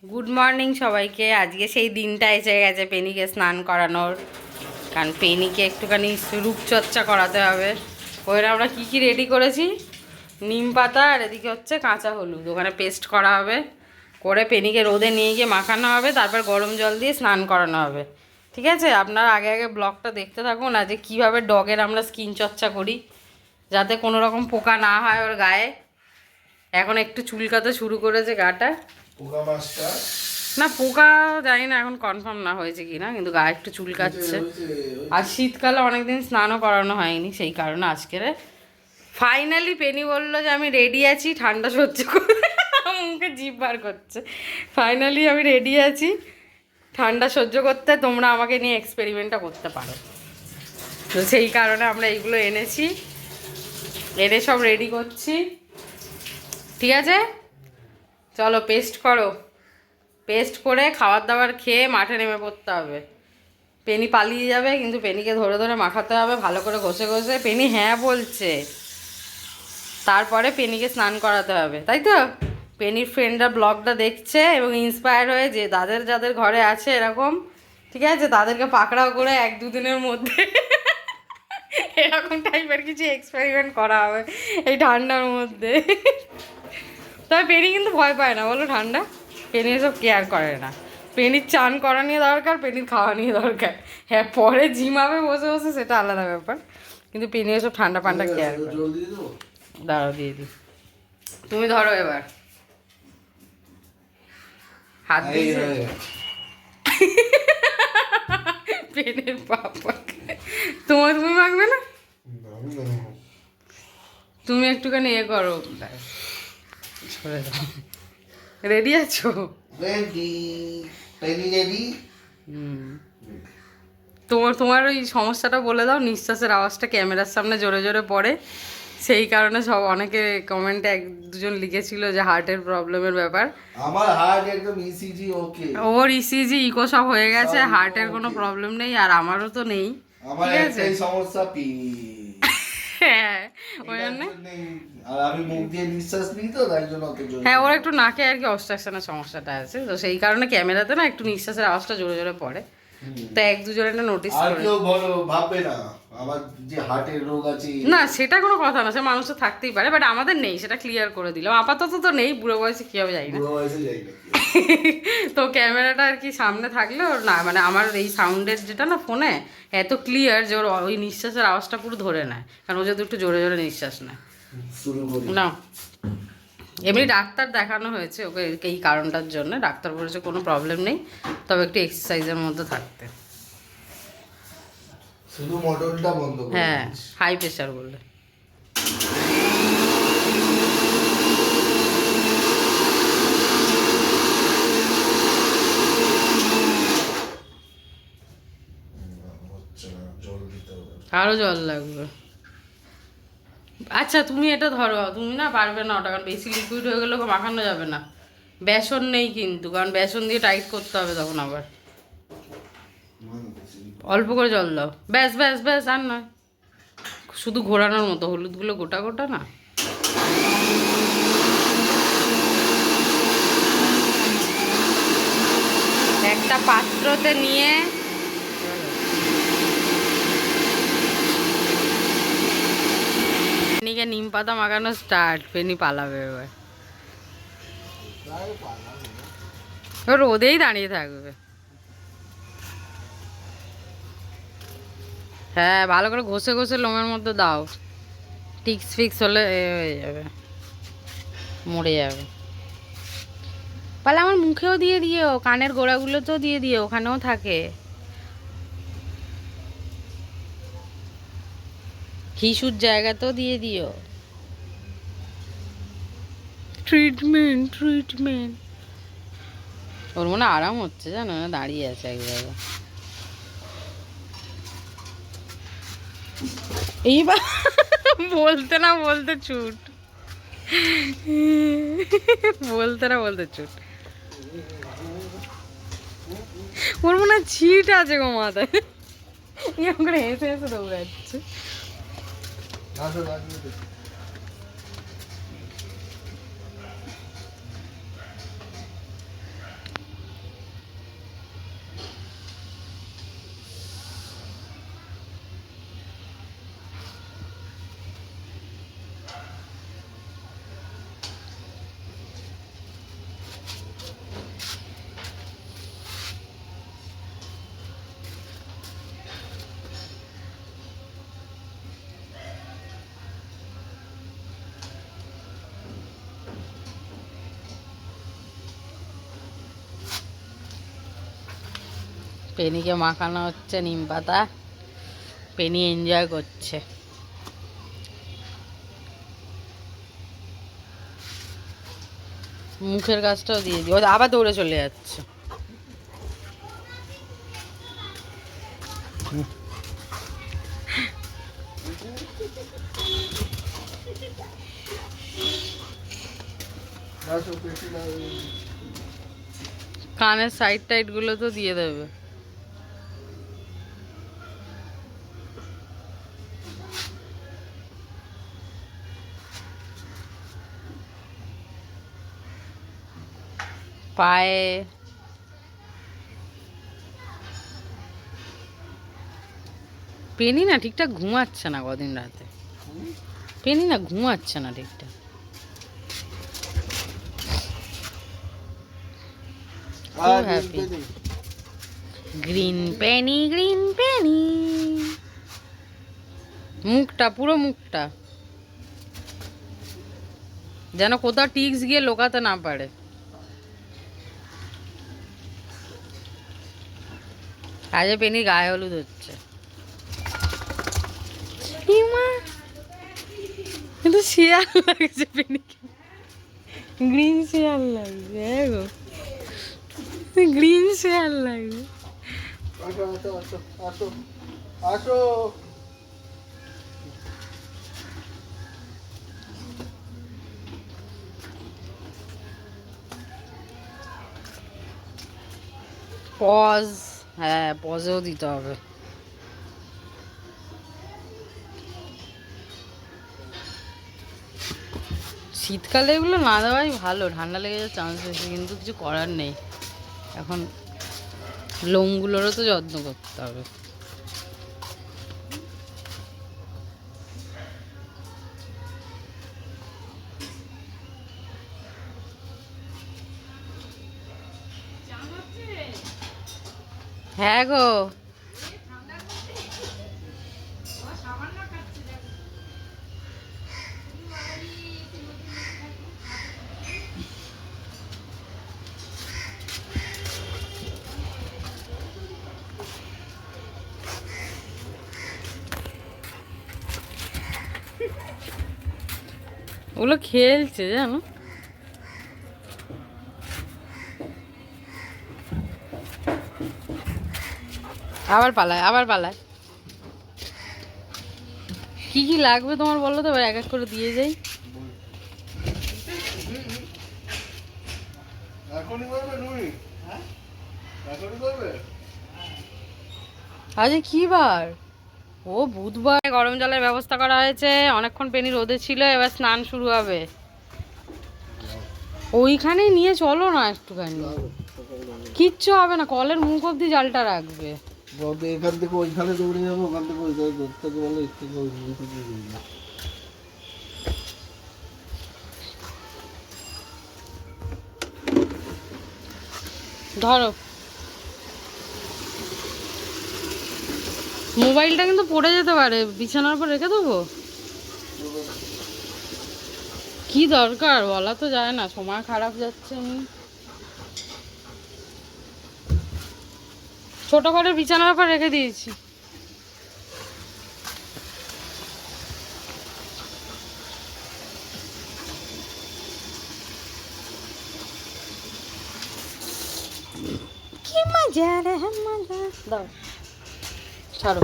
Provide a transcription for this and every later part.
Good morning সবাইকে। আজকে সেই দিনটা এসে গেছে পেনিকে স্নান করানোর, কারণ পেনিকে একটুখানি রূপচর্চা করাতে হবে। ওই আমরা কী কী রেডি করেছি, নিম পাতা আর এদিকে হচ্ছে কাঁচা হলুদ, ওখানে পেস্ট করা হবে, করে পেনিকে রোদে নিয়ে গিয়ে মাখানো হবে, তারপর গরম জল দিয়ে স্নান করানো হবে। ঠিক আছে, আপনারা আগে আগে ব্লগটা দেখতে থাকুন, আজকে কীভাবে ডগের আমরা স্কিন চর্চা করি যাতে কোনো রকম পোকা না হয় ওর গায়ে। এখন একটু চুলকাতে শুরু করেছে গাটা। পোকা মাছটা না, পোকা জানি না এখন কনফার্ম না হয়েছে কি না, কিন্তু গায়ে একটু চুলকাচ্ছে। আর শীতকালে অনেকদিন স্নানও করানো হয়নি, সেই কারণে আজকের ফাইনালি পেনি বললো যে আমি রেডি আছি ঠান্ডা সহ্য করে। মুখে জিভ বার করছে। ফাইনালি আমি রেডি আছি ঠান্ডা সহ্য করতে, তোমরা আমাকে নিয়ে এক্সপেরিমেন্টটা করতে পারো। তো সেই কারণে আমরা এইগুলো এনেছি, এনে সব রেডি করছি। ঠিক আছে, চলো পেস্ট করো। পেস্ট করে খাবার দাবার খেয়ে মাঠে নেমে পড়তে হবে। পেনি পালিয়ে যাবে, কিন্তু পেনিকে ধরে ধরে মাখাতে হবে ভালো করে ঘষে ঘষে। পেনি হ্যাঁ বলছে, তারপরে পেনিকে স্নান করাতে হবে, তাই তো? পেনির ফ্রেন্ডরা ব্লগটা দেখছে এবং ইন্সপায়ার হয়ে যে যাদের যাদের ঘরে আছে এরকম, ঠিক আছে, তাদেরকে পাকড়াও করে 1-2 দিনের মধ্যে এরকম টাইপের কিছু এক্সপেরিমেন্ট করা হবে এই ঠান্ডার মধ্যে। তবে পেনি কিন্তু ভয় পায় না, বলো ঠান্ডা। পেনি এসব কেয়ার করে না। পেনির চান করা নিয়ে দরকার, পেনির খাওয়া নিয়ে দরকার। হ্যাঁ, পরে জিমাবে বসে বসে, সেটা আলাদা ব্যাপার, কিন্তু পেনি এসব ঠান্ডা ফান্ডা কেয়ার করে। দাঁড়াও দিয়ে দিই, তুমি ধরো এবার হাত দিয়ে। পেনের পাপাকে তুমি মাখবে না, তুমি একটুখানি এ করো, সরে যাও। রেডি আছো? তোমার ওই সমস্যাটা বলে দাও, নিঃশ্বাসের আওয়াজটা ক্যামেরার সামনে জোরে জোরে পড়ে, সেই কারণে সব অনেকে কমেন্টে 1-2জন লিখেছিল যে হার্টের প্রবলেমের ব্যাপার। আমার হার্ট একদম ইসিজি ওকে, ওর ইসিজি ইকো সব হয়ে গেছে, হার্টের কোনো প্রবলেম নেই, আর আমারও তো নেই। আমার একটাই সমস্যা, পি। হ্যাঁ, ওই জন্য। আর আমি মুখ দিয়ে নিঃশ্বাস নিই, তো তাই জন্য অত জোরে। হ্যাঁ, ওর একটু নাকে আর কি অবস্ট্রাকশনের সমস্যাটা আছে, তো সেই কারণে ক্যামেরাতে না একটু নিঃশ্বাসের আওয়াজটা জোরে জোরে পড়ে। তো 1-2জন এটা নোটিস আর করে। কেউ বলো ভাববে না আমার যে হার্টের রোগ আছে। না, সেটা কোনো কথা না, সে মানুষের থাকতেই পারে, বাট আমাদের নেই, সেটা ক্লিয়ার করে দিলাম। আপাতত তো নেই, বুড়ো বয়সে কী হবে জানি না। বুড়ো বয়সে যাই না। তো ক্যামেরাটা আর কি সামনে থাকলে ওর না, মানে আমার এই সাউন্ডের যেটা না ফোনে এত ক্লিয়ার যে ওর ওই নিঃশ্বাসের আওয়াজটা পুরো ধরে নেয়, কারণ ও যদি একটু জোরে জোরে নিঃশ্বাস নেয়। শুরু করি না, এমনি ডাক্তার দেখানো হয়েছে ওকে এই কারণটার জন্য, ডাক্তার বলেছে কোনো প্রবলেম নেই, তবে একটু এক্সারসাইজের মধ্যে থাকতে। শুধু মোটরটা বন্ধ করে হ্যাঁ, দিস। হাই প্রেশার বললে। হচ্ছে না, জল দিতে হবে। আরও জল লাগবে। আচ্ছা, তুমি এটা ধরো, তুমি না পারবে না ওটা, কারণ বেশি লিকুইড হয়ে গেলে ওকে মাখানো যাবে না। বেসন নেই কিন্তু, কারণ বেসন দিয়ে টাইট করতে হবে তখন আবার। অল্প করে জল দাও, ব্যাস ব্যাস ব্যাস, আর নয়, শুধু ঘোরানোর মতো, হলুদগুলো গোটা গোটা না। একটা পাত্রতে নিয়ে পেনিকে নিম পাতা মাখানো স্টার্ট। পেনি পালাবে এবার, ও রোদেই দাঁড়িয়ে থাকবে। হ্যাঁ, ভালো করে ঘষে ঘষে লোমের মধ্যে দাও, টিক্স ফিক্স হলে হয়ে যাবে, মরে যাবে। পালে আমার মুখেও দিয়ে দিও, কানের গোড়াগুলোতেও দিয়ে দিও, ওখানেও থাকে। হিসুর জায়গাতেও দিয়ে দিও। Treatment treatment. ওর মনে আরাম হচ্ছে, জানো না, দাঁড়িয়ে আছে এক জায়গায়। এইবার বলতে না বলতে চুট, বলতে না বলতে চুট। ওর মনে হয় ছিট আছে গো মাথায়, এরকম করে হেসে হেসে দৌড়াচ্ছে। পেনিকে মাখানো হচ্ছে নিম পাতা, পেনি এনজয় করছে। মুখের কাজটাও দিয়ে দিই, ও আবার দৌড়ে চলে যাচ্ছে। কানের সাইড টাইড গুলো তো দিয়ে দেবে। পায়ে পেনি না ঠিকঠাক ঘুমাচ্ছে না কদিন রাতে, পেনি না ঘুমাচ্ছে না ঠিকঠাক। গ্রিন পেনি, গ্রিন পেনি, মুখটা পুরো মুখটা যেন কোথাও টিক্স গিয়ে লোকাতে না পারে। কাজে পেনি গায়ে হলুদ হচ্ছে। কিন্তু শিয়াল লাগছে পেনিকে, গ্রিন শিয়াল লাগছে। হ্যাঁ গো, গ্রিন শিয়াল লাগছে। আসো আসো আসো আসো আসো। পজ, হ্যাঁ পজও দিতে হবে। শীতকালে এগুলো না দেওয়াই ভালো, ঠান্ডা লেগে যাওয়ার চান্স বেশি, কিন্তু কিছু করার নেই। এখন লোমগুলোরও তো যত্ন করতে হবে। হ্যাঁ গো, ওগুলো খেলছে জানো। আবার পালায়, আবার পালায়। কি কি লাগবে তোমার বলো তো, এবার এক এক করে দিয়ে যাই। এখনই করবে তুমি? হ্যাঁ এখনই করবে? আজ কি বার? ও বুধবার। গরম জলের ব্যবস্থা করা হয়েছে, অনেকক্ষণ পেনি রোদে ছিল, এবার স্নান শুরু হবে। ওইখানেই নিয়ে চলো না একটুখানি, কিচ্ছু হবে না, কলের মুখ অব্দি জালটা রাখবে। এখান থেকে ওইখানে দৌড়ে যাবো, ওখান থেকে ওইখানে দৌড়তে বলে একটু ধরো মোবাইলটা কিন্তু পড়ে যেতে পারে, বিছানার উপর রেখে দেবো। কি দরকার বলা তো যায় না, সময় খারাপ যাচ্ছে। আমি ছোট করে বিছানার উপর রেখে দিয়েছি। কি মজা রে মজা। দাও ছাড়ো।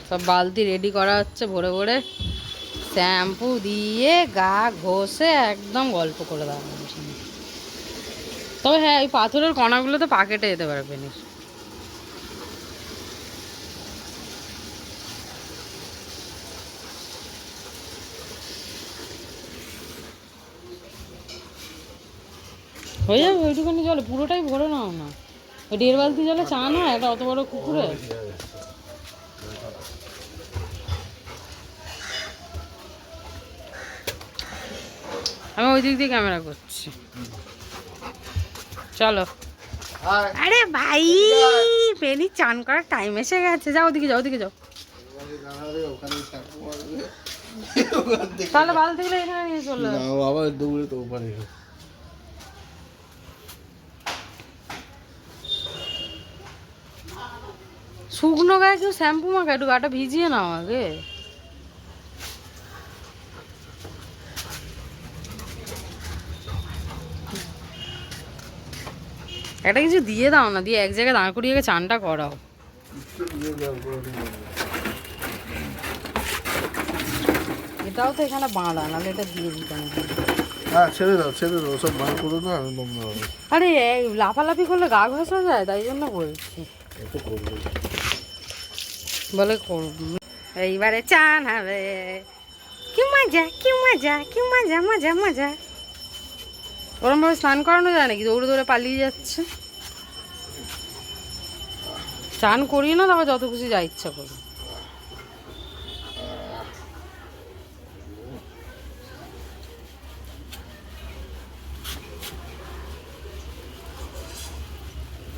সব বালতি রেডি করা হচ্ছে ভরে ভরে, শ্যাম্পু দিয়ে গা ঘষে একদম গল্প করে দেওয়া। তবে হ্যাঁ, এই পাথরের কণাগুলো তো পা কেটে যেতে পারে পেনির। হয়ে যাবে ওইটুখানি জলে, পুরোটাই ভরে নাও না। ওই 1.5 বালতি জলে চান হয় একটা অত বড় কুকুরে? আমি ওই দিক দিয়ে ক্যামেরা করছি, চলো। আরে ভাই, পেনি চান করার টাইম এসে গেছে, যাও ওদিকে যাও, ওদিকে যাও। তাহলে বালতিগুলো এখানে নিয়ে চলে আবার দৌড়ে তো ওপারে। শুকনো গায়ে কেউ শ্যাম্পু মাখা, একটু গাটা ভিজিয়ে নাও আগে। একটা কিছু দিয়ে দাও না, দিয়ে এক জায়গায় দাঁড় করিয়ে চানটা করাও। এটাও তো এখানে বাঁধা, নাহলে এটা দিয়ে দিতাম। হ্যাঁ ছেড়ে দাও সব বার করে দাও, আমি নোংরা হবে। আরে এই লাফালাফি করলে গা ঘষা যায়, তাই জন্য বলছি। বলে করব, এইবারে চান হবে। কি মজা কি মজা কি মজা মজা মজা। ওরম ভাবে স্নান করানো যায় নাকি? দৌড়ে দৌড়ে পালিয়ে যাচ্ছে। চান করিয়ে না, তারপর যত খুশি যা ইচ্ছা করি।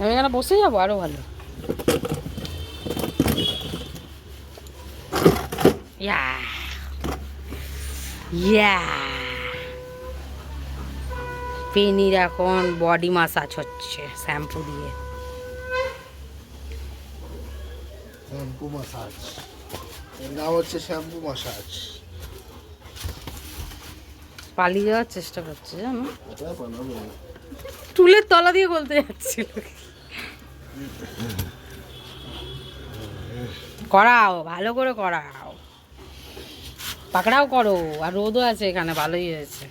আমি এখানে বসে যাবো, আরো ভালো। ইয়া ইয়া পেনির এখন বডি মাসাজ হচ্ছে শ্যাম্পু দিয়ে। শ্যাম্পু মাসাজ, এর নাম হচ্ছে শ্যাম্পু মাসাজ। পালিয়ে যাওয়ার চেষ্টা করছে জানো, এটা বানাবো। চুলের তলা দিয়ে বলতে যাচ্ছিল। করাও, ভালো করে করাও, পাকড়াও করো। আর রোদও আছে এখানে, ভালোই হয়েছে।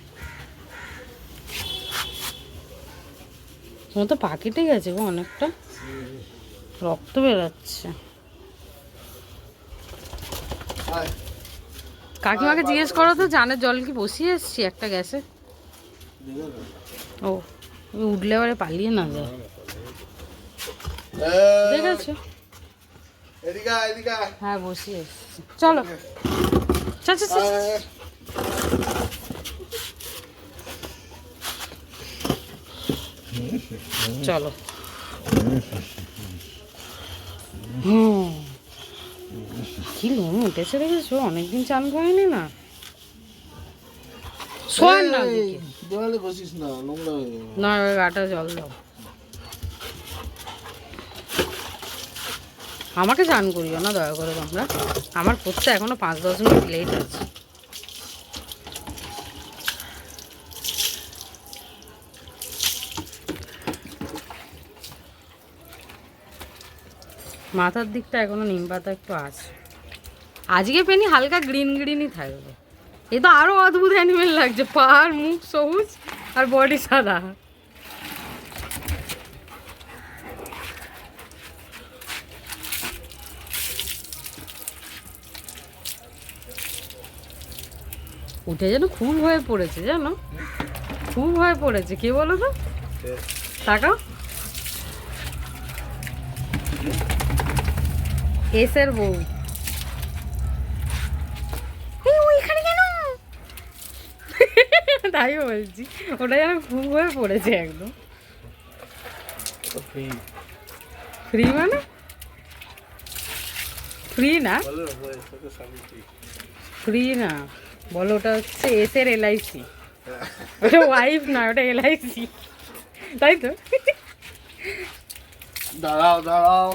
তোমার তো পাকেটে গেছে গো অনেকটা, রক্ত বেরোচ্ছে। কাকিমাকে জিজ্ঞেস করো তো, জানের জল কি বসিয়ে এসছি একটা গ্যাসে? ও উঠলে এবারে পালিয়ে না যায়, দেখেছো? হ্যাঁ বসিয়ে এসছি, চলো চল চল চল। চলো কি লোম উঠেছে দেখেছো, অনেকদিন চান করেনি না। শোয়ার না দেওয়ালে বসিস না, নোংরা হয়ে যাবে। না, ওই গাটা জল দাও। আমাকে চান করিও না দয়া করে তোমরা, আমার করতে এখনো 5-10 মিনিট লেট আছে। মাথার দিকটা এখনো নিম পাতা একটু আছে। আজকে পেনি হালকা গ্রিন গ্রিনই থাকবে। এ তো আরো অদ্ভুত অ্যানিমেল লাগছে, পা আর মুখ সবুজ আর বডি সাদা। উঠে যেন খুব ভয় পড়েছে, জানো খুব ভয় পড়েছে। কে বলো তো? তাকাও, এসের বউ। ওইখানে কেন? তাই বলছি, ওটা যেন খুব হয়ে পড়েছে একদম। ফ্রি মানে ফ্রি না, ফ্রি না বলো, ওটা হচ্ছে এসের LIC। ওটা ওয়াইফ না, ওটা LIC, তাই তো? দাঁড়াও দাঁড়াও,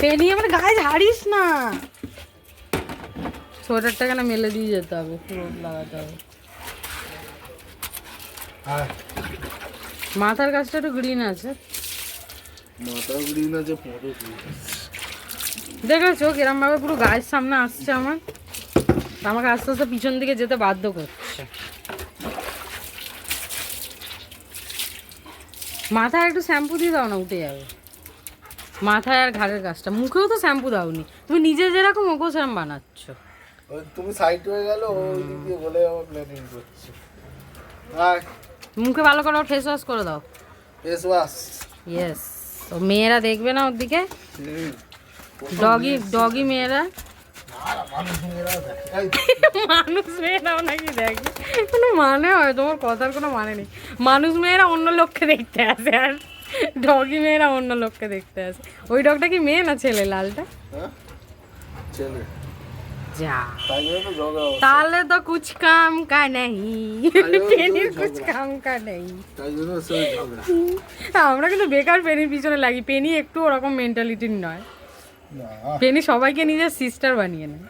পেনি আমার গায়ে ঝাড়িস না। সোয়েটারটা কেন মেলে দিয়ে যেতে হবে, রোদ লাগাতে হবে। মাথার কাছটা একটু গ্রিন আছে, মাথাও গ্রিন আছে, ফটো গ্রিন। দেখেছো কিরম ভাবে পুরো গায়ের সামনে আসছে আমার, আমাকে আস্তে আস্তে পিছন দিকে যেতে বাধ্য করছে। মাথায় একটু শ্যাম্পু দিয়ে দাও না, উঠে যাবে। মাথায় আর ঘাড়ের কাছটা, মুখেও তো শ্যাম্পু দাওনি তুমি, নিজে যেরকম ওকেও শ্যাম্পু বানাচ্ছ। তুমি সাইড হয়ে গেল, ওই দিক দিয়ে বলে আমার প্ল্যানিং করছে। মুখে ভালো করে ফেস ওয়াশ করে দাও। Face wash, yes. তো মেয়েরা দেখবে না ওর দিকে, ডগি মেয়েরা। মানুষ মেয়েরাও নাকি দেখে, কোনো মানে হয়? তোমার কথার কোনো মানে নেই। মানুষ মেয়েরা অন্য লোককে দেখতে আসে, আর ডগি মেয়েরা অন্য লোককে দেখতে আসে। ওই ডগটা কি মেয়ে না ছেলে? লালটা ছেলে। যা তাই জন্য তো ঝগড়া হচ্ছে। তাহলে তো কুছ কাম কা নেই, পেনির কুছ কাম কা নেই। তাই জন্য সব ঝগড়া। আমরা কিন্তু বেকার পেনির পিছনে লাগি, পেনি একটু ওরকম মেন্টালিটির নয়। না পেনি সবাইকে নিজের সিস্টার বানিয়ে নেয়।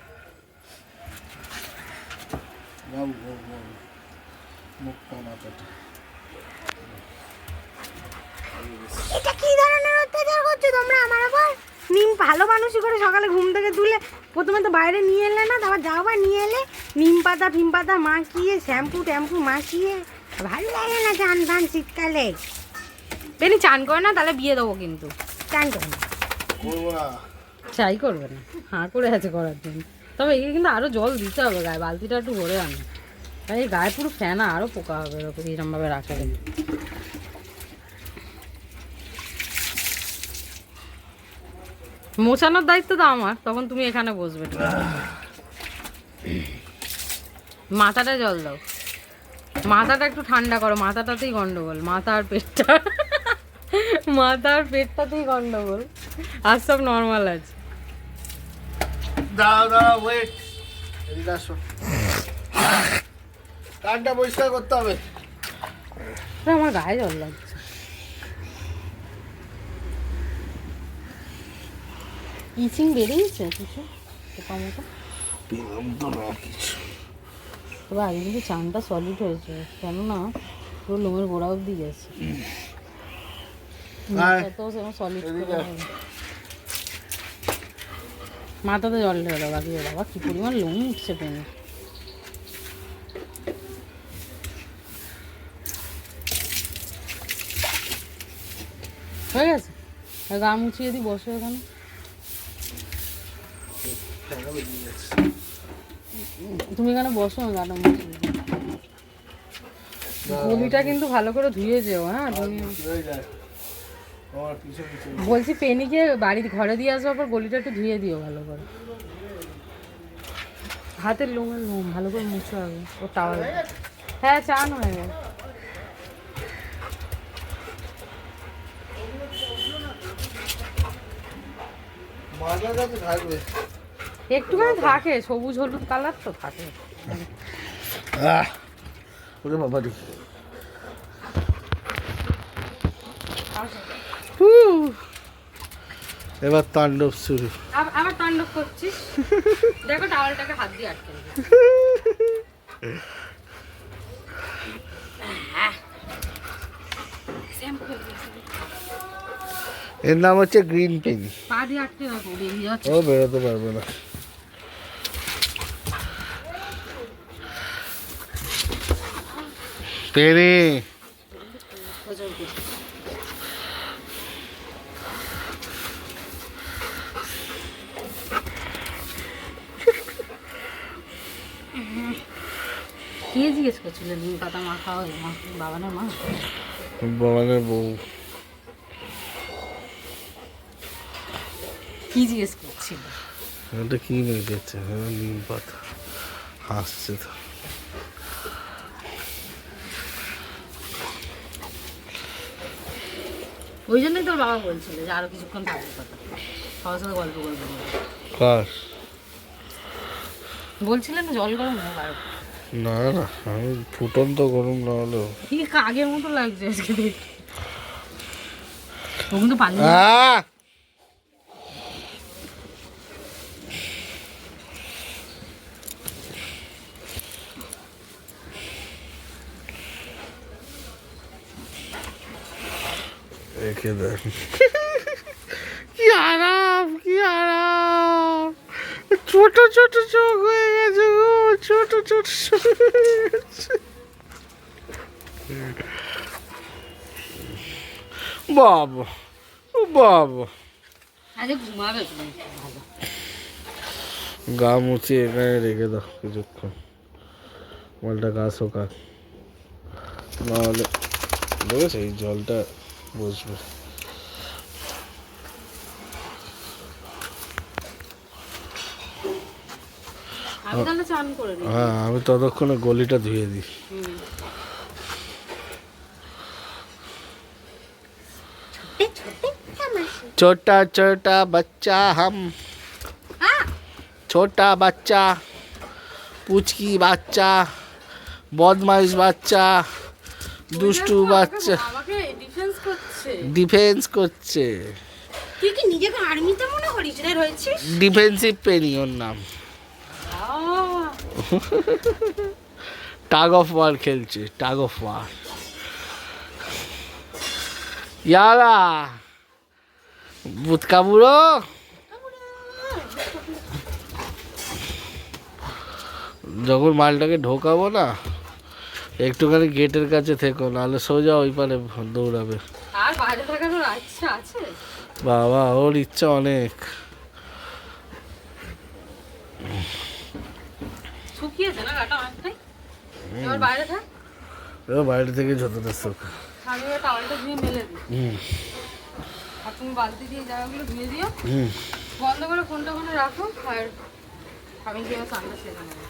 মুখ মাথাটা এটা কি ধরনের অত্যাচার করছো তোমরা আমার উপর? নিম ভালো মানুষই করে সকালে ঘুম থেকে তুলে প্রথমে তো বাইরে নিয়ে এলে না, তারপর যাওয়া নিয়ে এলে নিম পাতা ফিম পাতা মাখিয়ে শ্যাম্পু ট্যাম্পু মাখিয়ে। ভালো লাগে না চান ফান শীতকালে? পেনি চান করে না, তাহলে বিয়ে দেবো কিন্তু। চান করে না, করবো না। চাই করবে না, হাঁ করে আছে করার জন্য। তবে একে কিন্তু আরও জল দিতে হবে গায়ে, বালতিটা একটু ভরে আনো। তাই এই গায়ে পুরো ফেনা, আরও পোকা হবে এরকম এরমভাবে রাখলে। মোছানোর দায়িত্ব তো আমার, তখন তুমি এখানে বসবে। ঠিক আছে? মাথাটা জল দাও, মাথাটা একটু ঠান্ডা করো, মাথাটাতেই গন্ডগোল, মাথা আর পেটটা, মাথা আর পেটটাতেই গন্ডগোল, আর সব নর্মাল আছে। দাঁড়াও ওয়েট, এদিকে আসো। কানটা পরিষ্কার করতে হবে। আমার গায়ে জল লাগছে। ইচিং বেরিয়েছে কিছু পোকামোকা? পেলাম তো না কিছু। তবে আগে কিন্তু চানটা সলিড হয়েছে, কেননা পুরো লোমের গোড়া অব্দি গেছে। সলিড মাথাতে জল ঢেলে দাও, বাকি বাবা কি পরিমাণ লোম উঠছে পেনে। হয়ে গেছে, গা মুছিয়ে দিই, বসো এখানে। তুমি এখানে বসো, গাটা মুছিয়ে দিই। গলিটা কিন্তু ভালো করে ধুয়ে যেও। হ্যাঁ তুমি বলছি পেনিকে বাড়ির ঘরে দিয়ে আসার পর গলিটা একটু ধুয়ে দিও ভালো করে। হাতের লোমের লোম ভালো করে মুছো আগে, ও টাওয়াল। হ্যাঁ চান হয়ে গেছে। মাথার কাছে থাকবে। একটুখানি থাকে, সবুজ হলুদ কালার তো থাকে। ওরে বাবা রে। এবার তাণ্ডব শুরু। আবার তাণ্ডব করছিস? দেখো টাওয়ালটাকে হাত দিয়ে আটকে দিয়েছি। এর নাম হচ্ছে গ্রিন পেনি। পা দিয়ে আটকে রাখো, বেরিয়ে যাচ্ছে। ও বেরোতে পারবে না। পেনি কে জিজ্ঞেস করছিল নিম পাতা মাখা হয় বাগানের মা? বাগানের বউ। কি জিজ্ঞেস করছিল? এটা কি মেখেছে? হ্যাঁ নিম পাতা। হাসছে তো। ওই জন্যই তোর বাবা বলছিল যে আরো কিছুক্ষণ থাকবে কথা, সবার সাথে গল্প করবে। কার? বলছিলেন না জল গরম হোক আর। না না, আমি ফুটন্ত গরম না হলেও। কি আগের মতো লাগছে আজকে দেখতে। ও কিন্তু পানি রেখে দেন। কি আরাম, কি আরাম। ছোট ছোট চোখ হয়ে গেছে গো, ছোট ছোট চোখ হয়ে গেছে। বাবা ও বাবা, আজ ঘুমাবে তুমি ভালো। গা মুছিয়ে এখানে রেখে দাও কিছুক্ষণ, মালটা গা শোকাক, নাহলে দেখেছো এই জলটা বসবে। আমি তাহলে চান করে নিই। হ্যাঁ আমি ততক্ষণে গলিটা ধুয়ে দিই। छोटा छोटा बच्चा हम। ছোটা বাচ্চা, পুচকি বাচ্চা, বদমাইশ বাচ্চা, দুষ্টু বাচ্চা আমাকে ডিফেন্স করছে। ডিফেন্স করছে। তুই কি নিজেকে আর্মিতে মনে করিস রে রয়েছিস? ডিফেন্সিভ পেনি ওর নাম। টাগ অফ ওয়ার খেলছে, টাগ অফ ওয়ার। ইয়ালা বুতকা বুড়ো। যখন মালটাকে ঢোকাবো না, একটুখানি গেটের কাছে থেকো, নাহলে সোজা ওই পারে দৌড়াবে। আর বাইরে থাকার ইচ্ছা আছে? বাবা, ওর ইচ্ছা অনেক। শুকিয়েছে না গাটা অনেকটাই? এবার বাইরে থাক। এবার বাইরে থেকে যতটা সুখ। আমি ওই টাওয়ালটা ধুয়ে মেলে দিই। আর তুমি বালতি দিয়ে জায়গাগুলো ধুয়ে দিও। বন্ধ করে ফোনটা ওখানে রাখো, আর আমি গিয়ে সানটা সেরে নেবো।